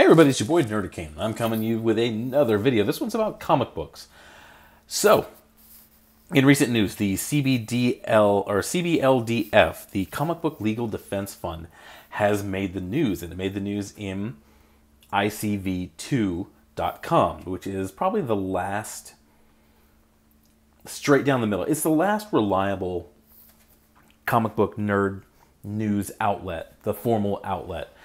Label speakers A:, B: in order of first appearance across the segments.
A: Hey everybody, it's your boy Nerdicane. I'm coming to you with another video. This one's about comic books. So, in recent news, the CBLDF, the Comic Book Legal Defense Fund, has made the news, and it made the news in ICV2.com, which is probably the last, straight down the middle, it's the last reliable comic book nerd news outlet, the formal outlet.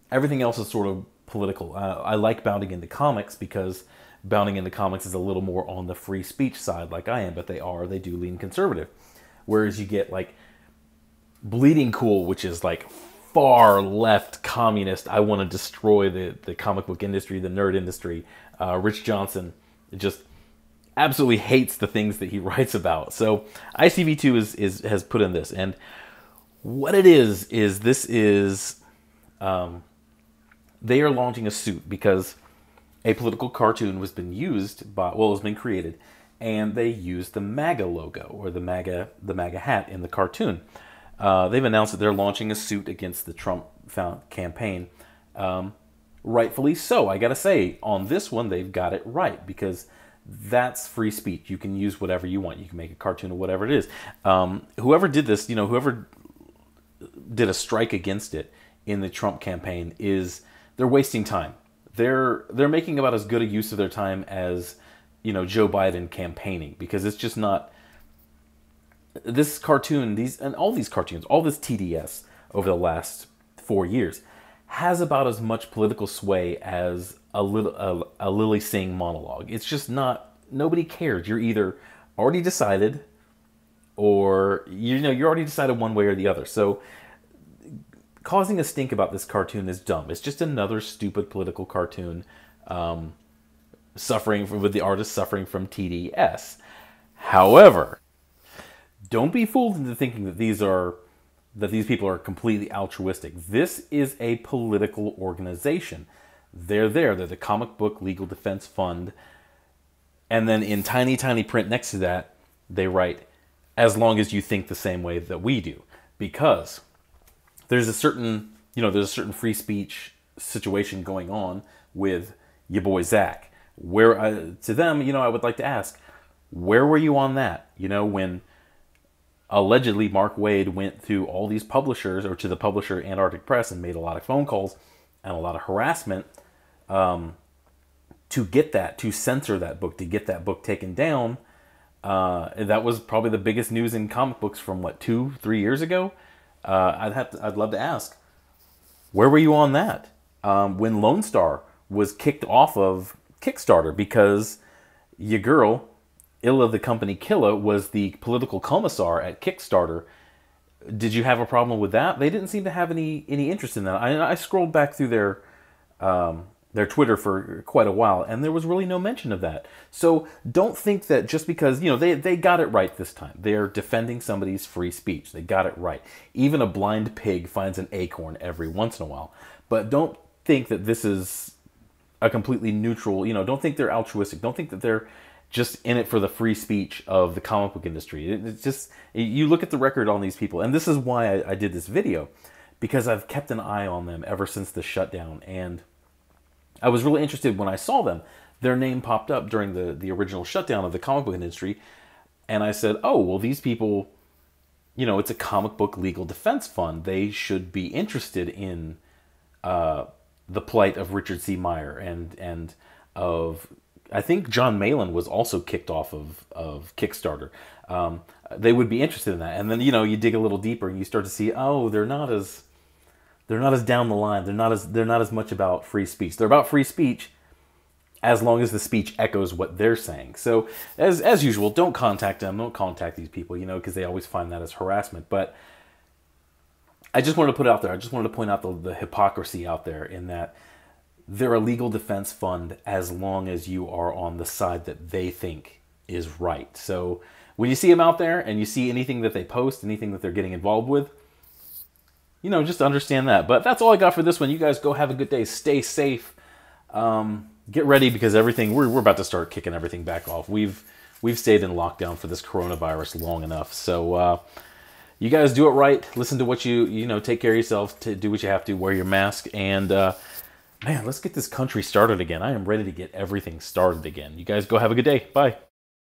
A: Everything else is sort of political. I like Bounding Into Comics because Bounding Into Comics is a little more on the free speech side like I am, but they do lean conservative. Whereas you get like Bleeding Cool, which is like far left communist, I want to destroy the comic book industry, the nerd industry. Rich Johnson just absolutely hates the things that he writes about. So ICV2 has put in this, and what it is this is they are launching a suit because a political cartoon was been used by, well, it was been created, and they used the MAGA logo, or the MAGA hat in the cartoon. They've announced that they're launching a suit against the Trump campaign. Rightfully so. I gotta say, on this one, they've got it right, because that's free speech. You can use whatever you want. You can make a cartoon of whatever it is. Whoever did this, whoever did a strike against it in the Trump campaign they're wasting time. They're making about as good a use of their time as, Joe Biden campaigning, because it's just not, this cartoon, all these cartoons, all this TDS over the last 4 years has about as much political sway as a Lily Singh monologue. It's just not, nobody cares. You're either already decided, or you're already decided one way or the other. So causing a stink about this cartoon is dumb. It's just another stupid political cartoon, with the artist suffering from TDS. However, don't be fooled into thinking that these people are completely altruistic. This is a political organization. They're the Comic Book Legal Defense Fund, and then in tiny, tiny print next to that, they write, "As long as you think the same way that we do," because there's a certain free speech situation going on with your boy Zach. Where to them, I would like to ask, where were you on that? When allegedly Mark Waid went through all these publishers, or to the publisher Antarctic Press, and made a lot of phone calls and a lot of harassment to censor that book, to get that book taken down. That was probably the biggest news in comic books from 2-3 years ago. I'd love to ask, where were you on that? When Lone Star was kicked off of Kickstarter because your girl, Illa the Company Killer, was the political commissar at Kickstarter. Did you have a problem with that? They didn't seem to have any interest in that. I scrolled back through their Twitter for quite a while, and there was really no mention of that. So don't think that just because, they got it right this time. They're defending somebody's free speech. They got it right. Even a blind pig finds an acorn every once in a while. But don't think that this is a completely neutral, don't think they're altruistic. Don't think that they're just in it for the free speech of the comic book industry. It's just, you look at the record on these people, and this is why I did this video, because I've kept an eye on them ever since the shutdown, and I was really interested when I saw them. Their name popped up during the original shutdown of the comic book industry, and I said, oh, well, these people, it's a comic book legal defense fund. They should be interested in the plight of Richard C. Meyer and of, I think John Malin was also kicked off of Kickstarter. They would be interested in that. And then, you dig a little deeper and you start to see, oh, they're not as down the line. They're not as much about free speech. They're about free speech as long as the speech echoes what they're saying. So as usual, don't contact them. Don't contact these people, because they always find that as harassment. But I just wanted to put it out there. I just wanted to point out the hypocrisy out there, in that they're a legal defense fund as long as you are on the side that they think is right. So when you see them out there and you see anything that they post, anything that they're getting involved with, just understand that. But that's all I got for this one. You guys go have a good day. Stay safe. Get ready, because we're about to start kicking everything back off. We've stayed in lockdown for this coronavirus long enough. So you guys do it right. Listen to what take care of yourself, to do what you have to, wear your mask, and Man, let's get this country started again. I am ready to get everything started again. You guys go have a good day. Bye.